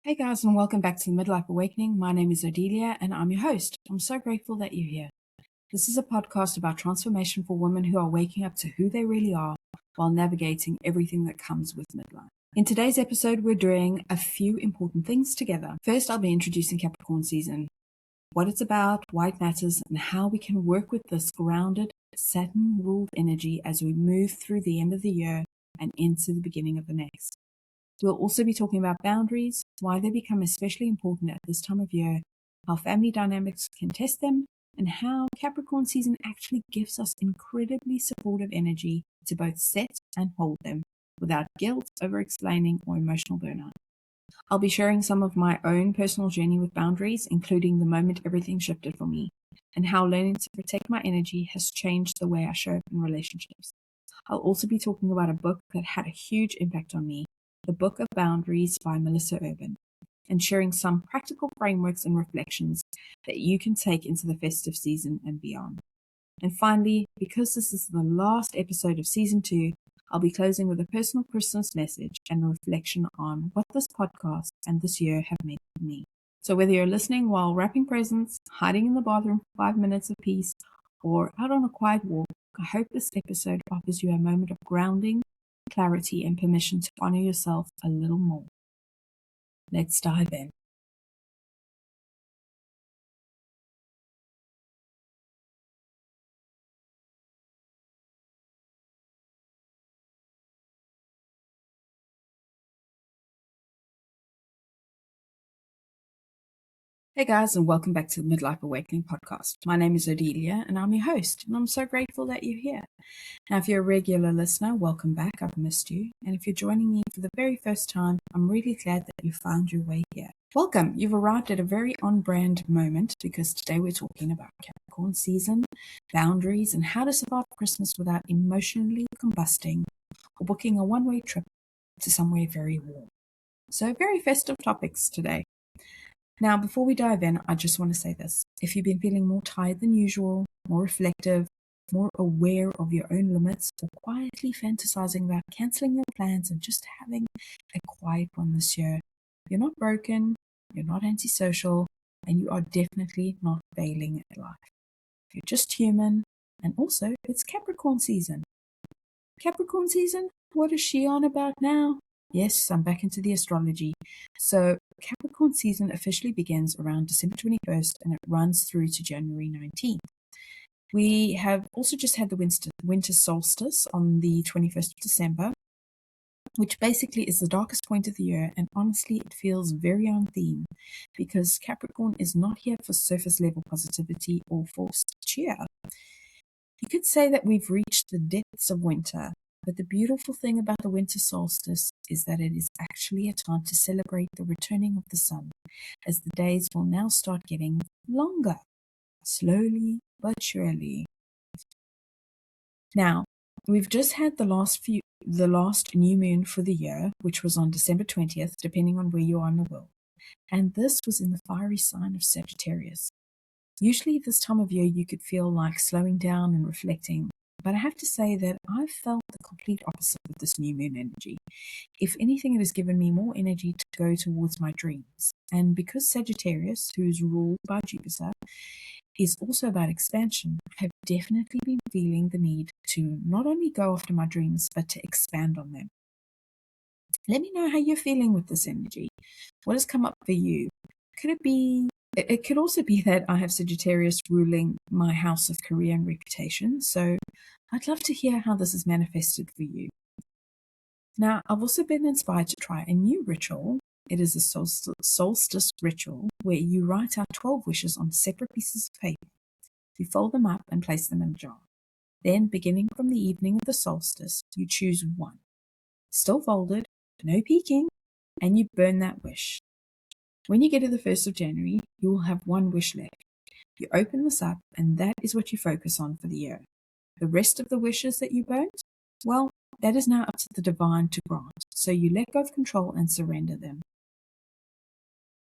Hey guys, and welcome back to the Midlife Awakening. My name is Odelia, and I'm your host. I'm so grateful that you're here. This is a podcast about transformation for women who are waking up to who they really are while navigating everything that comes with midlife. In today's episode, we're doing a few important things together. First, I'll be introducing Capricorn season, what it's about, why it matters, and how we can work with this grounded, Saturn-ruled energy as we move through the end of the year and into the beginning of the next. We'll also be talking about boundaries, why they become especially important at this time of year, how family dynamics can test them, and how Capricorn season actually gives us incredibly supportive energy to both set and hold them without guilt, over-explaining, or emotional burnout. I'll be sharing some of my own personal journey with boundaries, including the moment everything shifted for me, and how learning to protect my energy has changed the way I show up in relationships. I'll also be talking about a book that had a huge impact on me, The Book of Boundaries by Melissa Urban, and sharing some practical frameworks and reflections that you can take into the festive season and beyond. And finally, because this is the last episode of season 2, I'll be closing with a personal Christmas message and a reflection on what this podcast and this year have meant for me. So whether you're listening while wrapping presents, hiding in the bathroom for 5 minutes of peace, or out on a quiet walk, I hope this episode offers you a moment of grounding, clarity, and permission to honor yourself a little more. Let's dive in. Hey guys, and welcome back to the Midlife Awakening podcast. My name is Odelia, and I'm your host, and I'm so grateful that you're here. Now, if you're a regular listener, welcome back. I've missed you. And if you're joining me for the very first time, I'm really glad that you found your way here. Welcome. You've arrived at a very on-brand moment because today we're talking about Capricorn season, boundaries, and how to survive Christmas without emotionally combusting or booking a one-way trip to somewhere very warm. So very festive topics today. Now, before we dive in, I just want to say this. If you've been feeling more tired than usual, more reflective, more aware of your own limits, or quietly fantasizing about canceling your plans and just having a quiet one this year, you're not broken, you're not antisocial, and you are definitely not failing at life. You're just human, and also it's Capricorn season. Capricorn season? What is she on about now? Yes, I'm back into the astrology. So Capricorn season officially begins around December 21st and it runs through to January 19th. We have also just had the winter solstice on the 21st of December, which basically is the darkest point of the year, and honestly it feels very on theme because Capricorn is not here for surface level positivity or forced cheer. You could say that we've reached the depths of winter, but the beautiful thing about the winter solstice is that it is actually a time to celebrate the returning of the sun, as the days will now start getting longer, slowly but surely. Now, we've just had the last new moon for the year, which was on December 20th, depending on where you are in the world. And this was in the fiery sign of Sagittarius. Usually this time of year you could feel like slowing down and reflecting, but I have to say that I've felt the complete opposite with this new moon energy. If anything, it has given me more energy to go towards my dreams. And because Sagittarius, who is ruled by Jupiter, is also about expansion, I have definitely been feeling the need to not only go after my dreams, but to expand on them. Let me know how you're feeling with this energy. What has come up for you? It could also be that I have Sagittarius ruling my house of career and reputation, so I'd love to hear how this is manifested for you. Now, I've also been inspired to try a new ritual. It is a solstice ritual where you write out 12 wishes on separate pieces of paper. You fold them up and place them in a jar. Then, beginning from the evening of the solstice, you choose one, still folded, no peeking, and you burn that wish. When you get to the 1st of January, you will have one wish left. You open this up, and that is what you focus on for the year. The rest of the wishes that you burnt, well, that is now up to the divine to grant, so you let go of control and surrender them.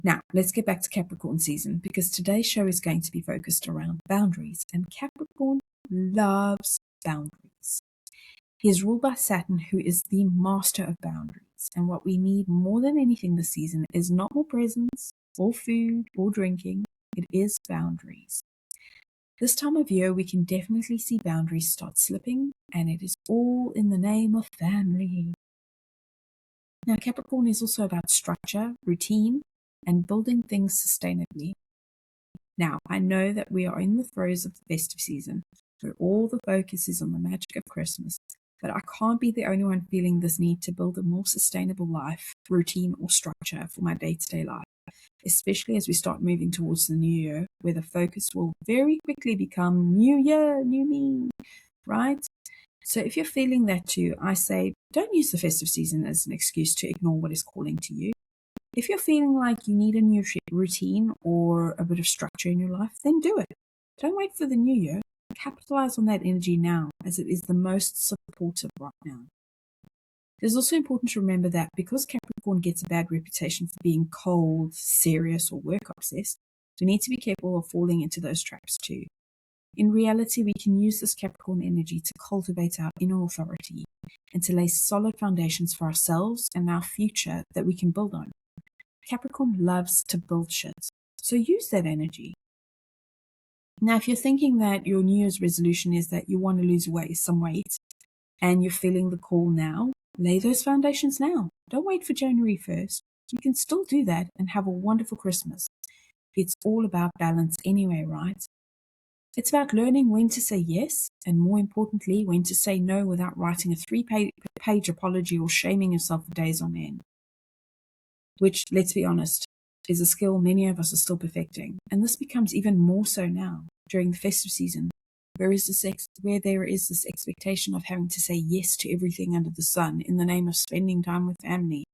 Now, let's get back to Capricorn season, because today's show is going to be focused around boundaries, and Capricorn loves boundaries. He is ruled by Saturn, who is the master of boundaries. balance. And what we need more than anything this season is not more presents or food or drinking. It is boundaries. This time of year, we can definitely see boundaries start slipping, and it is all in the name of family. Now, Capricorn is also about structure, routine, and building things sustainably. Now, I know that we are in the throes of the festive season, where all the focus is on the magic of Christmas, but I can't be the only one feeling this need to build a more sustainable life, routine, or structure for my day-to-day life, especially as we start moving towards the new year, where the focus will very quickly become new year, new me, right? So if you're feeling that too, I say don't use the festive season as an excuse to ignore what is calling to you. If you're feeling like you need a new routine or a bit of structure in your life, then do it. Don't wait for the new year. Capitalize on that energy now, as it is the most supportive right now. It is also important to remember that because Capricorn gets a bad reputation for being cold, serious, or work obsessed, we need to be careful of falling into those traps too. In reality, we can use this Capricorn energy to cultivate our inner authority and to lay solid foundations for ourselves and our future that we can build on. Capricorn loves to build shit, so use that energy. Now, if you're thinking that your New Year's resolution is that you want to lose some weight, and you're feeling the call now, lay those foundations now. Don't wait for January 1st. You can still do that and have a wonderful Christmas. It's all about balance anyway, right? It's about learning when to say yes, and more importantly, when to say no without writing a 3-page apology or shaming yourself for days on end. Which, let's be honest, is a skill many of us are still perfecting. And this becomes even more so now, during the festive season, where there is this expectation of having to say yes to everything under the sun in the name of spending time with family.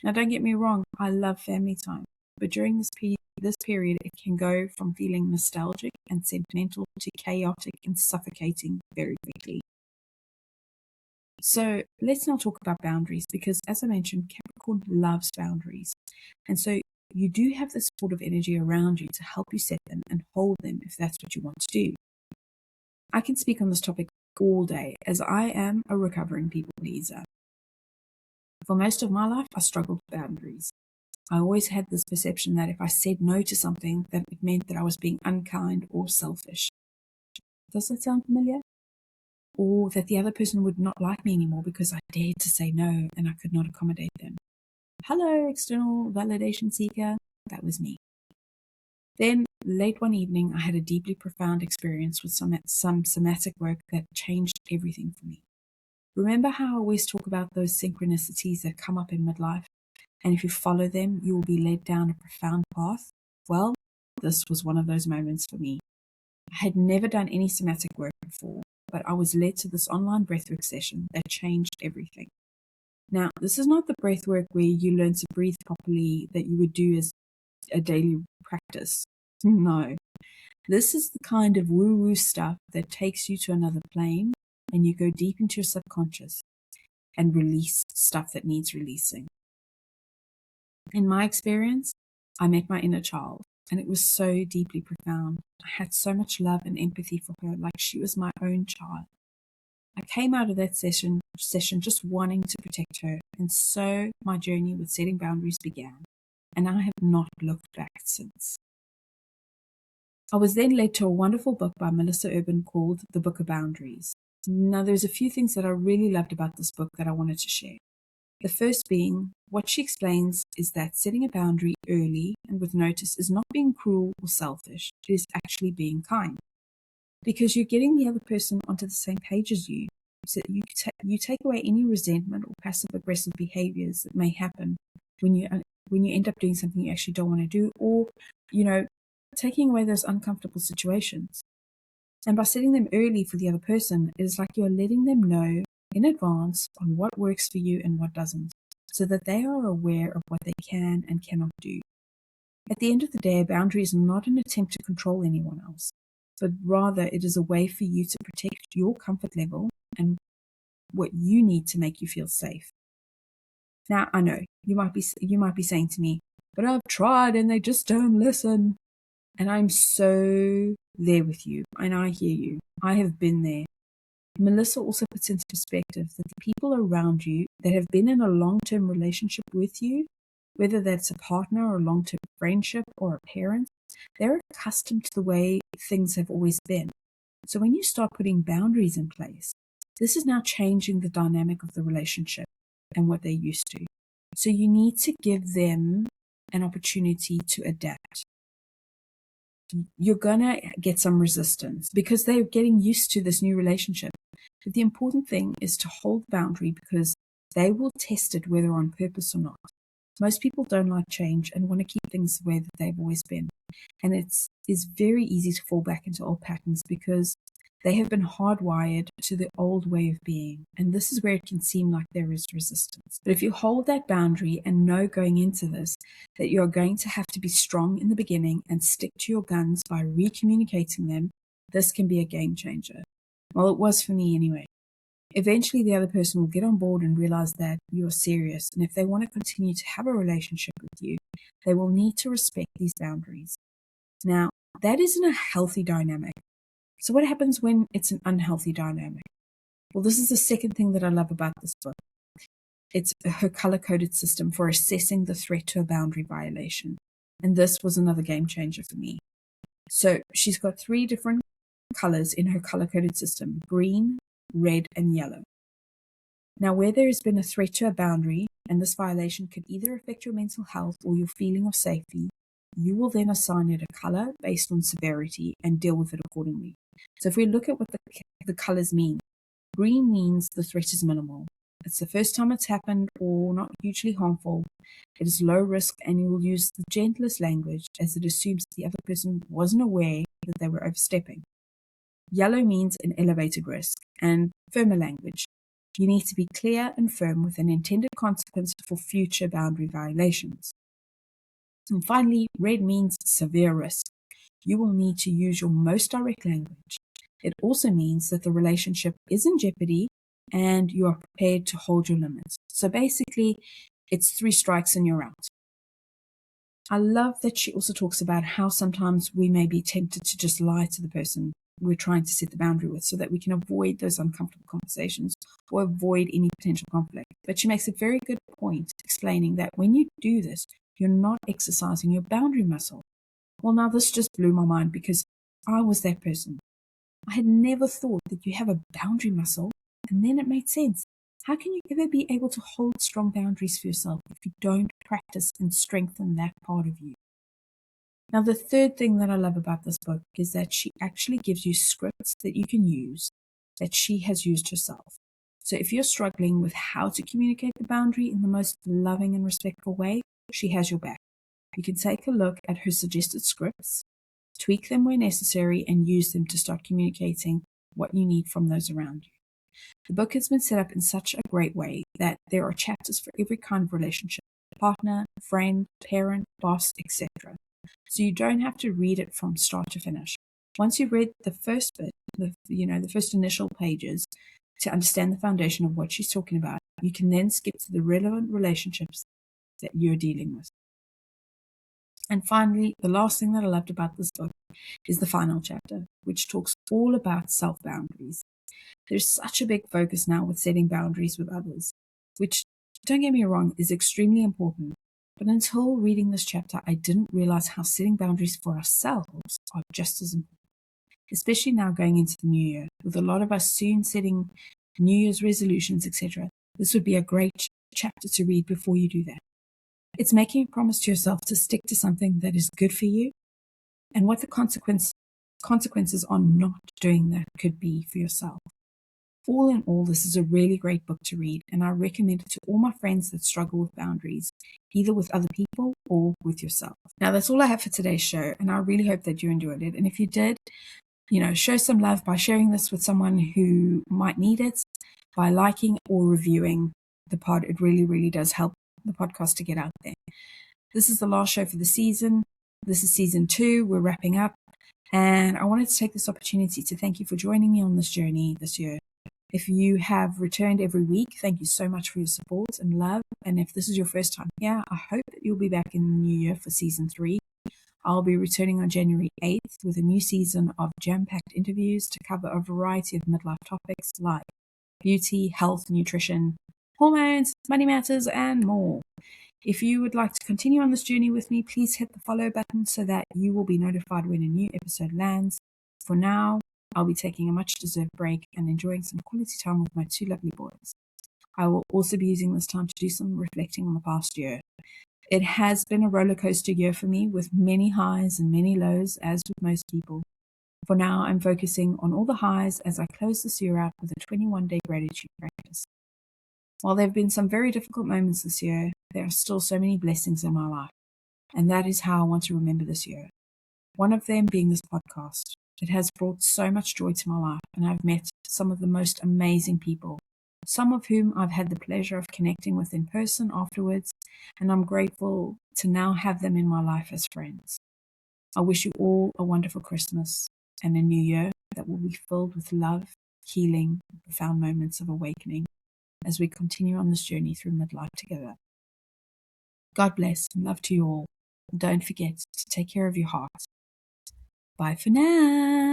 Now, don't get me wrong, I love family time. But during this period, it can go from feeling nostalgic and sentimental to chaotic and suffocating very quickly. So let's now talk about boundaries, because as I mentioned, Capricorn loves boundaries. And so you do have this supportive energy around you to help you set them and hold them if that's what you want to do. I can speak on this topic all day, as I am a recovering people pleaser. For most of my life, I struggled with boundaries. I always had this perception that if I said no to something, that it meant that I was being unkind or selfish. Does that sound familiar? Or that the other person would not like me anymore because I dared to say no and I could not accommodate them. Hello, external validation seeker. That was me. Then, late one evening, I had a deeply profound experience with some somatic work that changed everything for me. Remember how I always talk about those synchronicities that come up in midlife? And if you follow them, you will be led down a profound path? Well, this was one of those moments for me. I had never done any somatic work before, but I was led to this online breathwork session that changed everything. Now, this is not the breathwork where you learn to breathe properly that you would do as a daily practice. No. This is the kind of woo-woo stuff that takes you to another plane and you go deep into your subconscious and release stuff that needs releasing. In my experience, I met my inner child, and it was so deeply profound. I had so much love and empathy for her, like she was my own child. I came out of that session just wanting to protect her, and so my journey with setting boundaries began, and I have not looked back since. I was then led to a wonderful book by Melissa Urban called The Book of Boundaries. Now, there's a few things that I really loved about this book that I wanted to share. The first being, what she explains is that setting a boundary early and with notice is not being cruel or selfish, it is actually being kind. Because you're getting the other person onto the same page as you. So you take away any resentment or passive-aggressive behaviors that may happen when you end up doing something you actually don't want to do, or, taking away those uncomfortable situations. And by setting them early for the other person, it is like you're letting them know in advance on what works for you and what doesn't, so that they are aware of what they can and cannot do. At the end of the day, a boundary is not an attempt to control anyone else, but rather it is a way for you to protect your comfort level and what you need to make you feel safe. Now, I know you might be saying to me, but I've tried and they just don't listen. And I'm so there with you, and I hear you. I have been there. Melissa also puts into perspective that the people around you that have been in a long-term relationship with you, whether that's a partner or a long-term friendship or a parent, they're accustomed to the way things have always been. So when you start putting boundaries in place, this is now changing the dynamic of the relationship and what they're used to. So you need to give them an opportunity to adapt. You're going to get some resistance because they're getting used to this new relationship. But the important thing is to hold boundary because they will test it whether on purpose or not. Most people don't like change and want to keep things the way that they've always been. And it's very easy to fall back into old patterns because they have been hardwired to the old way of being. And this is where it can seem like there is resistance. But if you hold that boundary and know going into this that you're going to have to be strong in the beginning and stick to your guns by recommunicating them, this can be a game changer. Well, it was for me anyway. Eventually, the other person will get on board and realize that you're serious. And if they want to continue to have a relationship with you, they will need to respect these boundaries. Now, that isn't a healthy dynamic. So what happens when it's an unhealthy dynamic? Well, this is the second thing that I love about this book. It's her color-coded system for assessing the threat to a boundary violation. And this was another game changer for me. So she's got 3 different colors in her color-coded system: green, red, and yellow. Now, where there has been a threat to a boundary, and this violation could either affect your mental health or your feeling of safety, you will then assign it a color based on severity and deal with it accordingly. So if we look at what the colors mean, green means the threat is minimal. It's the first time it's happened or not hugely harmful. It is low risk and you will use the gentlest language as it assumes the other person wasn't aware that they were overstepping. Yellow means an elevated risk and firmer language. You need to be clear and firm with an intended consequence for future boundary violations. And finally, red means severe risk. You will need to use your most direct language. It also means that the relationship is in jeopardy and you are prepared to hold your limits. So basically, it's 3 strikes and you're out. I love that she also talks about how sometimes we may be tempted to just lie to the person we're trying to set the boundary with so that we can avoid those uncomfortable conversations or avoid any potential conflict. But she makes a very good point explaining that when you do this, you're not exercising your boundary muscle. Well, now this just blew my mind because I was that person. I had never thought that you have a boundary muscle, and then it made sense. How can you ever be able to hold strong boundaries for yourself if you don't practice and strengthen that part of you? Now, the third thing that I love about this book is that she actually gives you scripts that you can use that she has used herself. So if you're struggling with how to communicate the boundary in the most loving and respectful way, she has your back. You can take a look at her suggested scripts, tweak them where necessary, and use them to start communicating what you need from those around you. The book has been set up in such a great way that there are chapters for every kind of relationship: partner, friend, parent, boss, etc. So you don't have to read it from start to finish. Once you've read the first bit, the first initial pages, to understand the foundation of what she's talking about, you can then skip to the relevant relationships that you're dealing with. And finally, the last thing that I loved about this book is the final chapter, which talks all about self-boundaries. There's such a big focus now with setting boundaries with others, which, don't get me wrong, is extremely important. But until reading this chapter, I didn't realize how setting boundaries for ourselves are just as important, especially now going into the new year. With a lot of us soon setting New Year's resolutions, etc., this would be a great chapter to read before you do that. It's making a promise to yourself to stick to something that is good for you and what the consequences on not doing that could be for yourself. All in all, this is a really great book to read, and I recommend it to all my friends that struggle with boundaries, either with other people or with yourself. Now, that's all I have for today's show, and I really hope that you enjoyed it. And if you did, show some love by sharing this with someone who might need it, by liking or reviewing the pod. It really, really does help the podcast to get out there. This is the last show for the season. This is season 2. We're wrapping up, and I wanted to take this opportunity to thank you for joining me on this journey this year. If you have returned every week, thank you so much for your support and love. And if this is your first time here, I hope that you'll be back in the new year for season 3. I'll be returning on January 8th with a new season of jam-packed interviews to cover a variety of midlife topics like beauty, health, nutrition, hormones, money matters, and more. If you would like to continue on this journey with me, please hit the follow button so that you will be notified when a new episode lands. For now, I'll be taking a much-deserved break and enjoying some quality time with my two lovely boys. I will also be using this time to do some reflecting on the past year. It has been a roller coaster year for me with many highs and many lows, as with most people. For now, I'm focusing on all the highs as I close this year out with a 21-day gratitude practice. While there have been some very difficult moments this year, there are still so many blessings in my life, and that is how I want to remember this year. One of them being this podcast. It has brought so much joy to my life, and I've met some of the most amazing people, some of whom I've had the pleasure of connecting with in person afterwards, and I'm grateful to now have them in my life as friends. I wish you all a wonderful Christmas and a new year that will be filled with love, healing, and profound moments of awakening as we continue on this journey through midlife together. God bless and love to you all. And don't forget to take care of your heart. Bye for now.